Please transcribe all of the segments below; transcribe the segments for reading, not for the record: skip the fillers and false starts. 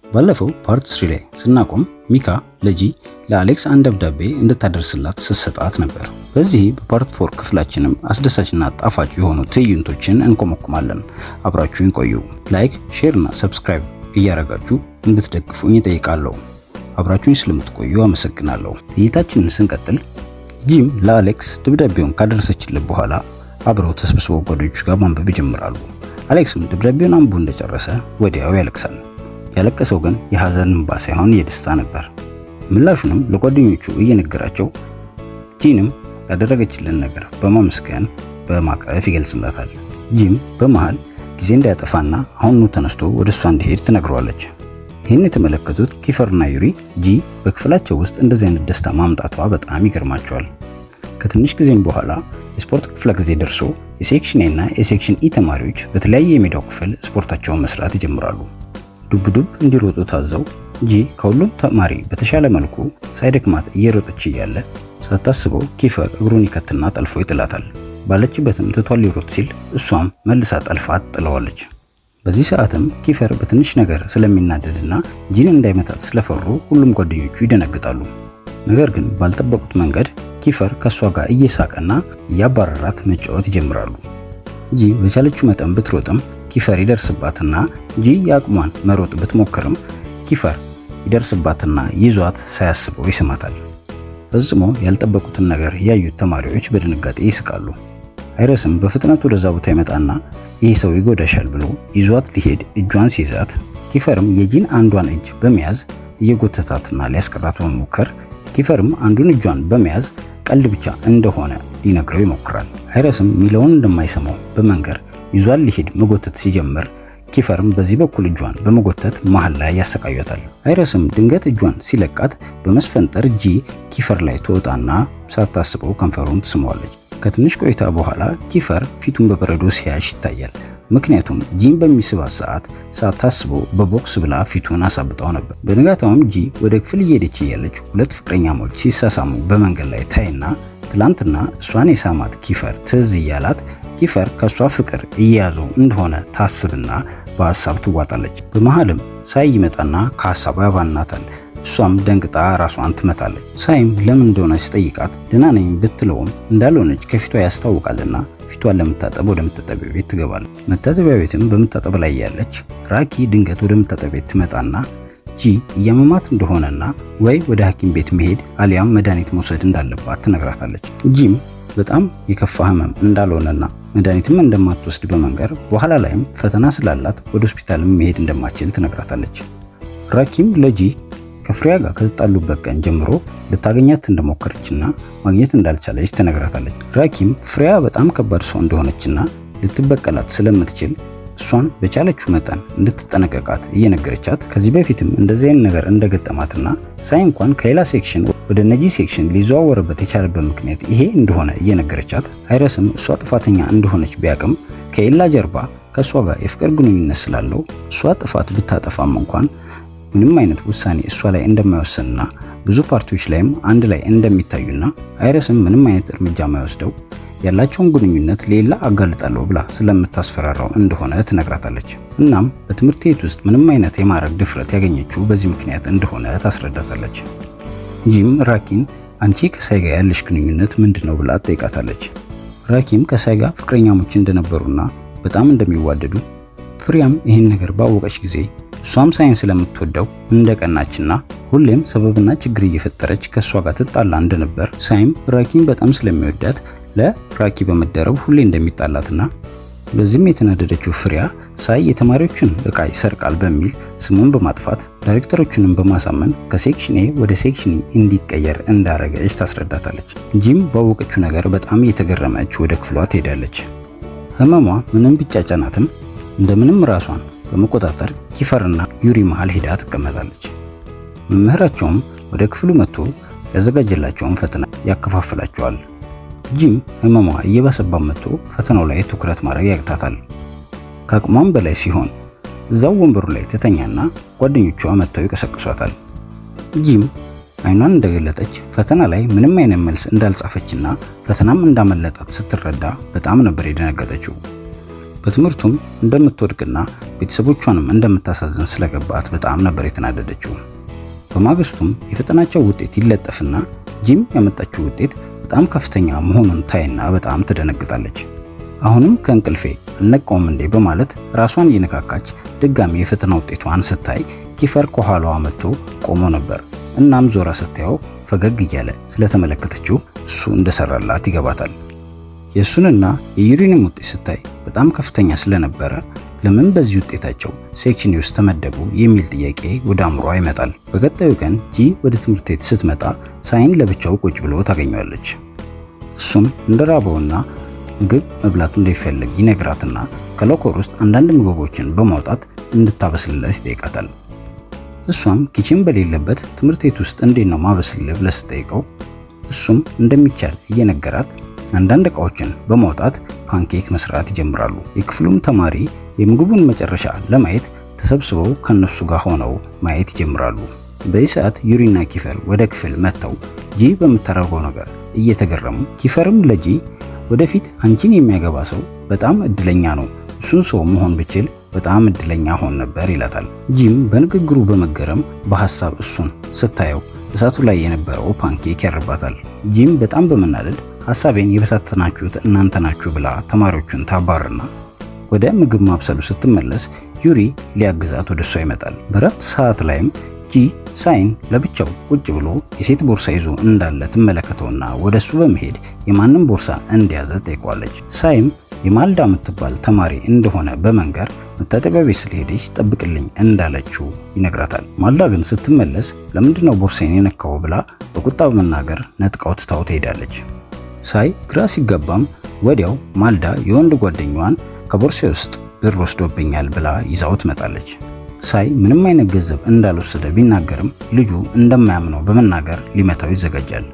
ባለፈው ፓርት 3 ላይ ስናቆም ሚካ ለጂ ለአሌክስ አንድ ደብዳቤ እንድታደርስላት ስትሰጣት ነበር። በዚህ በፓርት 4 ክፍላችንም አስደሳችና ጣፋጭ የሆኑ ትዕይንቶችን እንኮመኩማለን። አብራችሁን ቆዩ። ላይክ፣ ሼር እና ሰብስክራይብ እያረጋችሁ እንድትደግፉኝ እጠይቃለሁ። አብራችሁኝ ስለምትቆዩ አመሰግናለሁ። ትዕይንታችንን ስንቀጥል ጂም ለአሌክስ ደብዳቤውን ካደረሰችለት በኋላ አብረው ተሰብስበው ጓደኞቹ ጋር ማንበብ ይጀምራሉ። አሌክስም ደብዳቤውን አንብቦ እንደጨረሰ ወዲያው ያለቅሳል። ያለቀሰው ግን የሐዘን እንባ ሳይሆን የደስታ ነበር። ምላሹንም ለጓደኞቹ እየነገራቸው ጂንም ያደረገችልን ነገር በማመስገን በማቀፍ ይገልጽላታል። ጂም በመሃል ጊዜ እንዳያጠፋና አሁኑ ተነስቶ ወደ እሷ እንዲሄድ ትነግረዋለች። ይህን የተመለከቱት ኪፈርና ዩሪ ጂ በክፍላቸው ውስጥ እንደዚህ አይነት ደስታ ማምጣቷ በጣም ይገርማቸዋል። ከትንሽ ጊዜም በኋላ የስፖርት ክፍለ ጊዜ ደርሶ የሴክሽን ኤ እና የሴክሽን ኢ ተማሪዎች በተለያየ የሜዳው ክፍል ስፖርታቸውን መስራት ይጀምራሉ። ዱብ ዱብ እንዲሮጡ ታዘው ጂ ከሁሉም ተማሪ በተሻለ መልኩ ሳይደክማት እየሮጠች እያለ ሳታስበው ኪፈር እግሩን ይከትና ጠልፎ ይጥላታል። ባለችበትም ትቷል ሊሮጥ ሲል እሷም መልሳ ጠልፋት ጥለዋለች። በዚህ ሰዓትም ኪፈር በትንሽ ነገር ስለሚናደድና ጂን እንዳይመታት ስለፈሩ ሁሉም ጓደኞቹ ይደነግጣሉ። ነገር ግን ባልጠበቁት መንገድ ኪፈር ከሷ ጋር እየሳቀና እያባረራት መጫወት ይጀምራሉ። ጂ በቻለችው መጠን ብትሮጥም ኪፈር ይደርስባትና ጂ የአቅሟን መሮጥ ብትሞክርም ኪፈር ይደርስባትና ይዟት ሳያስበው ይስማታል። ፈጽሞ ያልጠበቁትን ነገር ያዩት ተማሪዎች በድንጋጤ ይስቃሉ። አይረስም በፍጥነት ወደዛ ቦታ ይመጣና ይህ ሰው ይጎዳሻል ብሎ ይዟት ሊሄድ እጇን ሲይዛት ኪፈርም የጂን አንዷን እጅ በመያዝ እየጎተታትና ሊያስቀራት በመሞከር ኪፈርም አንዱን እጇን በመያዝ ቀልድ ብቻ እንደሆነ ሊነግረው ይሞክራል። አይረስም ሚለውን እንደማይሰማው በመንገር ይዟል ሊሄድ መጎተት ሲጀምር ኪፈርም በዚህ በኩል እጇን በመጎተት መሃል ላይ ያሰቃያታል። አይረስም ድንገት እጇን ሲለቃት በመስፈንጠር ጂ ኪፈር ላይ ትወጣና ሳታስበው ከንፈሩን ትስመዋለች። ከትንሽ ቆይታ በኋላ ኪፈር ፊቱን በበረዶ ሲያሽ ይታያል። ምክንያቱም ጂን በሚስባት ሰዓት ሳታስበው በቦክስ ብላ ፊቱን አሳብጣው ነበር። በንጋታውም ጂ ወደ ክፍል እየሄደች እያለች ሁለት ፍቅረኛሞች ሲሳሳሙ በመንገድ ላይ ታይና ትላንትና እሷን የሳማት ኪፈር ትዝ እያላት ኪፈር ከሷ ፍቅር እየያዘው እንደሆነ ታስብና በሐሳብ ትዋጣለች። በመሃልም ሳይ ይመጣና ከሐሳቧ ያባናታል። እሷም ደንግጣ ራሷን ትመታለች። ሳይም ለምን እንደሆነ ሲጠይቃት ደህና ነኝ ብትለውም እንዳልሆነች ከፊቷ ያስታውቃልና ፊቷን ለመታጠብ ወደ መታጠቢያ ቤት ትገባለች። መታጠቢያ ቤትም በመታጠብ ላይ ያለች ራኪ ድንገት ወደ መታጠቢያ ቤት ትመጣና ጂ እያመማት እንደሆነና ወይ ወደ ሐኪም ቤት መሄድ አሊያም መድኃኒት መውሰድ እንዳለባት ትነግራታለች። ጂም በጣም የከፋ ህመም እንዳልሆነና መድኃኒትም እንደማትወስድ በመንገር በኋላ ላይም ፈተና ስላላት ወደ ሆስፒታልም መሄድ እንደማትችል ትነግራታለች። ራኪም ለጂ ከፍሬያ ጋር ከተጣሉበት ቀን ጀምሮ ልታገኛት እንደሞከረችና ማግኘት እንዳልቻለች ትነግራታለች። ራኪም ፍሬያ በጣም ከባድ ሰው እንደሆነችና ልትበቀላት ስለምትችል እሷን በቻለችው መጠን እንድትጠነቀቃት እየነገረቻት ከዚህ በፊትም እንደዚህ አይነት ነገር እንደገጠማትና ሳይ እንኳን ከሌላ ሴክሽን ወደ ነጂ ሴክሽን ሊዘዋወርበት የቻለበት ምክንያት ይሄ እንደሆነ እየነገረቻት አይረስም እሷ ጥፋተኛ እንደሆነች ቢያቅም ከኤላ ጀርባ ከእሷ ጋር የፍቅር ግንኙነት ስላለው እሷ ጥፋት ብታጠፋም እንኳን ምንም አይነት ውሳኔ እሷ ላይ እንደማይወስንና ብዙ ፓርቲዎች ላይም አንድ ላይ እንደሚታዩና አይረስም ምንም አይነት እርምጃ ማይወስደው ያላቸውን ግንኙነት ሌላ አጋልጣለሁ ብላ ስለምታስፈራራው እንደሆነ ትነግራታለች። እናም በትምህርት ቤት ውስጥ ምንም አይነት የማረግ ድፍረት ያገኘችው በዚህ ምክንያት እንደሆነ ታስረዳታለች። ጂም ራኪን አንቺ ከሳይ ጋር ያለሽ ግንኙነት ምንድነው ብላ ትጠይቃታለች። ራኪም ከሳይ ጋር ፍቅረኛሞች እንደነበሩና በጣም እንደሚዋደዱ ፍሬያም ይህን ነገር ባወቀች ጊዜ እሷም ሳይን ስለምትወደው እንደቀናችና ሁሌም ሰበብና ችግር እየፈጠረች ከሷ ጋር ትጣላ እንደነበር ሳይም ራኪን በጣም ስለሚወዳት ለራኪ በመደረብ ሁሌ እንደሚጣላትና በዚህም የተናደደችው ፍሬያ ሳይ የተማሪዎችን ዕቃ ይሰርቃል በሚል ስሙን በማጥፋት ዳይሬክተሮቹንም በማሳመን ከሴክሽን ኤ ወደ ሴክሽን ኢ እንዲቀየር እንዳረገች ታስረዳታለች። ጂም ባወቀችው ነገር በጣም እየተገረመች ወደ ክፍሏ ትሄዳለች። ህመሟ ምንም ቢጫጫናትም እንደምንም ራሷን በመቆጣጠር ኪፈርና ዩሪ መሃል ሄዳ ትቀመጣለች። መምህራቸውም ወደ ክፍሉ መጥቶ ያዘጋጀላቸውን ፈተና ያከፋፍላቸዋል። ጂም ህመሟ እየባሰባት መጥቶ ፈተናው ላይ ትኩረት ማድረግ ያቅታታል። ከአቅሟም በላይ ሲሆን እዛው ወንበሩ ላይ ትተኛና ጓደኞቿ መጥተው ይቀሰቅሷታል። ጂም አይኗን እንደገለጠች ፈተና ላይ ምንም አይነት መልስ እንዳልጻፈችና ፈተናም እንዳመለጣት ስትረዳ በጣም ነበር የደነገጠችው። በትምህርቱም እንደምትወድቅና ቤተሰቦቿንም እንደምታሳዝን ስለገባት በጣም ነበር የተናደደችው። በማግስቱም የፈተናቸው ውጤት ይለጠፍና ጂም ያመጣችው ውጤት በጣም ከፍተኛ መሆኑን ታይና በጣም ትደነግጣለች። አሁንም ከእንቅልፌ አልነቃውም እንዴ በማለት ራሷን እየነካካች ድጋሚ የፈተና ውጤቷን ስታይ ኪፈር ከኋላዋ መጥቶ ቆሞ ነበር። እናም ዞራ ስታየው ፈገግ እያለ ስለተመለከተችው እሱ እንደሰራላት ይገባታል። የእሱንና የዩሪንም ውጤት ስታይ በጣም ከፍተኛ ስለነበረ ለምን በዚህ ውጤታቸው ሴክሽን ውስጥ ተመደቡ የሚል ጥያቄ ወደ አእምሯ ይመጣል። በቀጣዩ ቀን ጂ ወደ ትምህርት ቤት ስትመጣ ሳይን ለብቻው ቁጭ ብሎ ታገኘዋለች። እሱም እንደራበውና ምግብ መብላቱ እንደሚፈልግ ይነግራትና ከሎከር ውስጥ አንዳንድ ምግቦችን በማውጣት እንድታበስልለት ይጠይቃታል። እሷም ኪችን በሌለበት ትምህርት ቤት ውስጥ እንዴት ነው ማበስልህ ብላ ስትጠይቀው እሱም እንደሚቻል እየነገራት አንዳንድ እቃዎችን በማውጣት ፓንኬክ መስራት ይጀምራሉ። የክፍሉም ተማሪ የምግቡን መጨረሻ ለማየት ተሰብስበው ከነሱ ጋር ሆነው ማየት ይጀምራሉ። በዚህ ሰዓት ዩሪና ኪፈር ወደ ክፍል መጥተው ጂ በምታደርገው ነገር እየተገረሙ ኪፈርም ለጂ ወደፊት አንቺን የሚያገባ ሰው በጣም እድለኛ ነው፣ እሱን ሰው መሆን ብችል በጣም እድለኛ ሆን ነበር ይላታል። ጂም በንግግሩ በመገረም በሐሳብ እሱን ስታየው እሳቱ ላይ የነበረው ፓንኬክ ያርባታል። ጂም በጣም በመናደድ ሐሳቤን የበታተናችሁት እናንተ ናችሁ ብላ ተማሪዎቹን ታባርና ወደ ምግብ ማብሰሉ ስትመለስ ዩሪ ሊያግዛት ወደሷ ይመጣል። በረፍት ሰዓት ላይም ጂ ሳይን ለብቻው ቁጭ ብሎ የሴት ቦርሳ ይዞ እንዳለ ትመለከተውና ወደሱ በመሄድ የማንም ቦርሳ እንዲያዘ ጠይቋለች። ሳይም የማልዳ የምትባል ተማሪ እንደሆነ በመንገር መታጠቢያ ቤት ስለሄደች ጠብቅልኝ እንዳለችው ይነግራታል። ማልዳ ግን ስትመለስ ለምንድነው ቦርሳዬን የነካው ብላ በቁጣ በመናገር ነጥቃው ትታው ትሄዳለች። ሳይ ግራ ሲገባም ወዲያው ማልዳ የወንድ ጓደኛዋን ከቦርሳ ውስጥ ብር ወስዶብኛል ብላ ይዛው ትመጣለች። ሳይ ምንም አይነት ገንዘብ እንዳልወሰደ ቢናገርም ልጁ እንደማያምነው በመናገር ሊመታው ይዘጋጃል።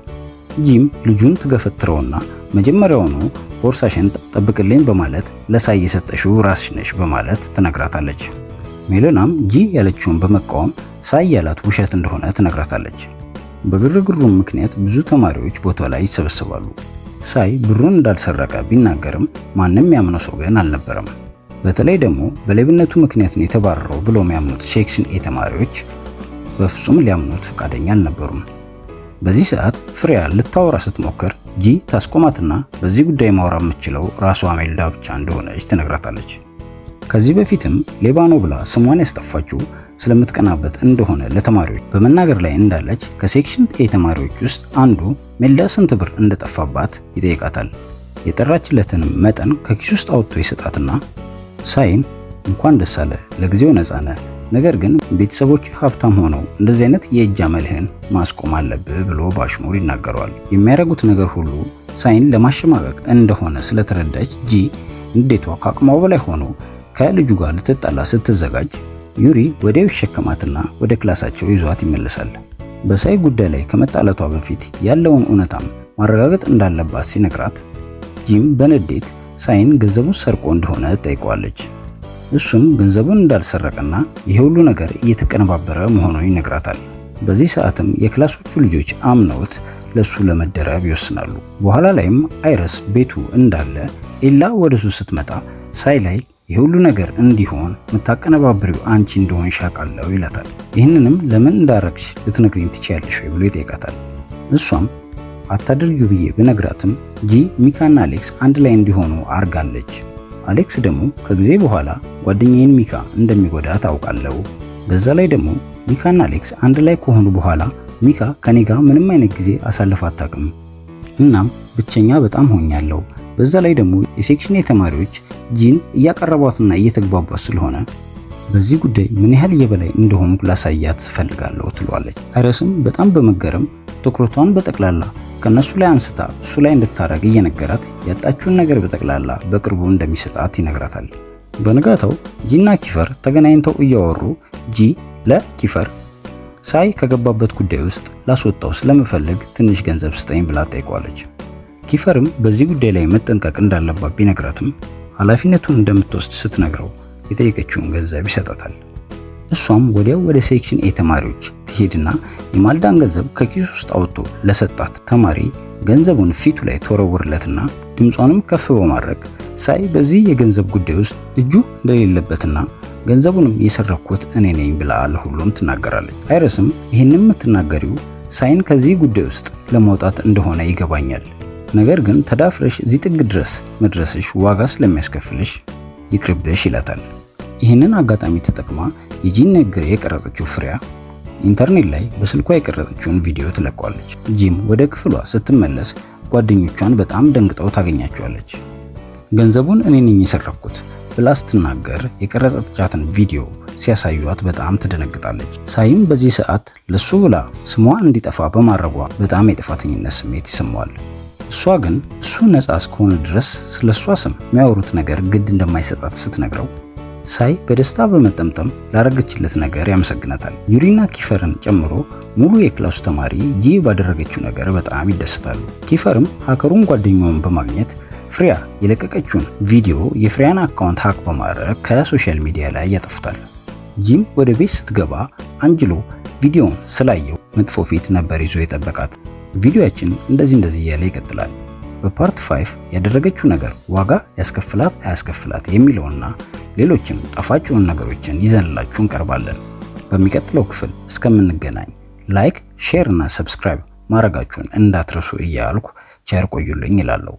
ጂም ልጁን ትገፈትረውና መጀመሪያውኑ ቦርሳሽን ጠብቅልኝ በማለት ለሳይ የሰጠሽው ራስሽ ነሽ በማለት ትነግራታለች። ሜሎናም ጂ ያለችውን በመቃወም ሳይ ያላት ውሸት እንደሆነ ትነግራታለች። በግርግሩም ምክንያት ብዙ ተማሪዎች ቦታው ላይ ይሰበሰባሉ። ሳይ ብሩን እንዳልሰረቀ ቢናገርም ማንም ያምነው ሰው ግን አልነበረም። በተለይ ደግሞ በሌብነቱ ምክንያት ነው የተባረረው ብለው የሚያምኑት ሴክሽን ኤ ተማሪዎች በፍጹም ሊያምኑት ፈቃደኛ አልነበሩም። በዚህ ሰዓት ፍሬያ ልታወራ ስትሞክር ጂ ታስቆማትና በዚህ ጉዳይ ማውራት የምትችለው ራሷ ሜልዳ ብቻ እንደሆነች ትነግራታለች። ከዚህ በፊትም ሌባ ነው ብላ ስሟን ያስጠፋችው ስለምትቀናበት እንደሆነ ለተማሪዎች በመናገር ላይ እንዳለች ከሴክሽን ኤ ተማሪዎች ውስጥ አንዱ ሜልዳ ስንት ብር እንደጠፋባት ይጠይቃታል። የጠራችለትንም መጠን ከኪስ ውስጥ አውጥቶ ይሰጣትና ሳይን እንኳን ደስ አለ፣ ለጊዜው ነፃ ነህ፣ ነገር ግን ቤተሰቦች ሀብታም ሆነው እንደዚህ አይነት የእጅ አመልህን ማስቆም አለብህ ብሎ ባሽሙር ይናገረዋል። የሚያደርጉት ነገር ሁሉ ሳይን ለማሸማቀቅ እንደሆነ ስለተረዳች ጂ ንዴቷ ከአቅሟ በላይ ሆኖ ከልጁ ጋር ልትጣላ ስትዘጋጅ ዩሪ ወዲያው ይሸከማትና ወደ ክላሳቸው ይዟት ይመለሳል። በሳይ ጉዳይ ላይ ከመጣላቷ በፊት ያለውን እውነታም ማረጋገጥ እንዳለባት ሲነግራት ጂም በንዴት ሳይን ገንዘቡን ሰርቆ እንደሆነ ጠይቀዋለች። እሱም ገንዘቡን እንዳልሰረቀና ይሄ ሁሉ ነገር እየተቀነባበረ መሆኑን ይነግራታል። በዚህ ሰዓትም የክላሶቹ ልጆች አምነውት ለሱ ለመደረብ ይወስናሉ። በኋላ ላይም አይረስ ቤቱ እንዳለ ኤላ ወደሱ ስትመጣ ሳይ ላይ ይሄ ሁሉ ነገር እንዲሆን የምታቀነባብሪው አንቺ እንደሆን ሻቃለው ይላታል። ይህንንም ለምን እንዳረግሽ ልትነግሪኝ ትችያለሽ ወይ ብሎ ይጠይቃታል። እሷም አታድርጊው ብዬ ብነግራትም ጂ ሚካና አሌክስ አንድ ላይ እንዲሆኑ አርጋለች። አሌክስ ደግሞ ከጊዜ በኋላ ጓደኛዬን ሚካ እንደሚጎዳ ታውቃለሁ። በዛ ላይ ደግሞ ሚካና አሌክስ አንድ ላይ ከሆኑ በኋላ ሚካ ከኔ ጋር ምንም አይነት ጊዜ አሳልፋ አታውቅም። እናም ብቸኛ በጣም ሆኛለሁ። በዛ ላይ ደግሞ የሴክሽን ተማሪዎች ጂን እያቀረቧትና እየተግባቧት ስለሆነ በዚህ ጉዳይ ምን ያህል የበላይ እንደሆንኩ ላሳያት ፈልጋለሁ ትሏለች። አይረስም በጣም በመገረም ትኩረቷን በጠቅላላ ከነሱ ላይ አንስታ እሱ ላይ እንድታረግ እየነገራት ያጣችውን ነገር በጠቅላላ በቅርቡ እንደሚሰጣት ይነግራታል። በንጋታው ጂና ኪፈር ተገናኝተው እያወሩ ጂ ለኪፈር ሳይ ከገባበት ጉዳይ ውስጥ ላስወጣው ስለምፈልግ ትንሽ ገንዘብ ስጠኝ ብላ ጠይቋለች። ኪፈርም በዚህ ጉዳይ ላይ መጠንቀቅ እንዳለባት ቢነግራትም ኃላፊነቱን እንደምትወስድ ስትነግረው የጠየቀችውን ገንዘብ ይሰጣታል። እሷም ወዲያው ወደ ሴክሽን ኤ ተማሪዎች ይሄድና የማልዳን ገንዘብ ከኪሱ ውስጥ አውጥቶ ለሰጣት ተማሪ ገንዘቡን ፊቱ ላይ ተወረወርለትና ድምጿንም ከፍ በማድረግ ሳይ በዚህ የገንዘብ ጉዳይ ውስጥ እጁ እንደሌለበትና ገንዘቡንም የሰረኩት እኔ ነኝ ብላ ለሁሉም ትናገራለች። አይረስም ይህንን የምትናገሪው ሳይን ከዚህ ጉዳይ ውስጥ ለማውጣት እንደሆነ ይገባኛል፣ ነገር ግን ተዳፍረሽ እዚህ ጥግ ድረስ መድረስሽ ዋጋ ስለሚያስከፍልሽ ይቅርብሽ ይላታል። ይህንን አጋጣሚ ተጠቅማ የጂን ንግግር የቀረጸችው ፍሬያ ኢንተርኔት ላይ በስልኳ የቀረጸችውን ቪዲዮ ትለቋለች። ጂም ወደ ክፍሏ ስትመለስ ጓደኞቿን በጣም ደንግጠው ታገኛቸዋለች። ገንዘቡን እኔ ነኝ የሰረኩት ብላ ስትናገር የቀረጸቻትን ቪዲዮ ሲያሳዩት በጣም ትደነግጣለች። ሳይም በዚህ ሰዓት ለሱ ብላ ስሟ እንዲጠፋ በማድረጓ በጣም የጥፋተኝነት ስሜት ይሰማዋል። እሷ ግን እሱ ነፃ እስከሆነ ድረስ ስለሷ ስም የሚያወሩት ነገር ግድ እንደማይሰጣት ስትነግረው ሳይ በደስታ በመጠምጠም ላረገችለት ነገር ያመሰግናታል። ዩሪና ኪፈርን ጨምሮ ሙሉ የክላሱ ተማሪ ጂ ባደረገችው ነገር በጣም ይደሰታሉ። ኪፈርም ሃከሩን ጓደኛውን በማግኘት ፍሬያ የለቀቀችውን ቪዲዮ የፍሬያን አካውንት ሃክ በማድረግ ከሶሻል ሚዲያ ላይ ያጠፉታል። ጂም ወደ ቤት ስትገባ አንጅሎ ቪዲዮውን ስላየው መጥፎ ፊት ነበር ይዞ የጠበቃት። ቪዲዮአችን እንደዚህ እያለ ይቀጥላል። በፓርት 5 ያደረገችው ነገር ዋጋ ያስከፍላት አያስከፍላት የሚለውና ሌሎችም ጣፋጭ የሆኑ ነገሮችን ይዘንላችሁ እንቀርባለን። በሚቀጥለው ክፍል እስከምንገናኝ ላይክ፣ ሼር እና ሰብስክራይብ ማድረጋችሁን እንዳትረሱ እያልኩ ቸር ቆዩልኝ ይላለሁ።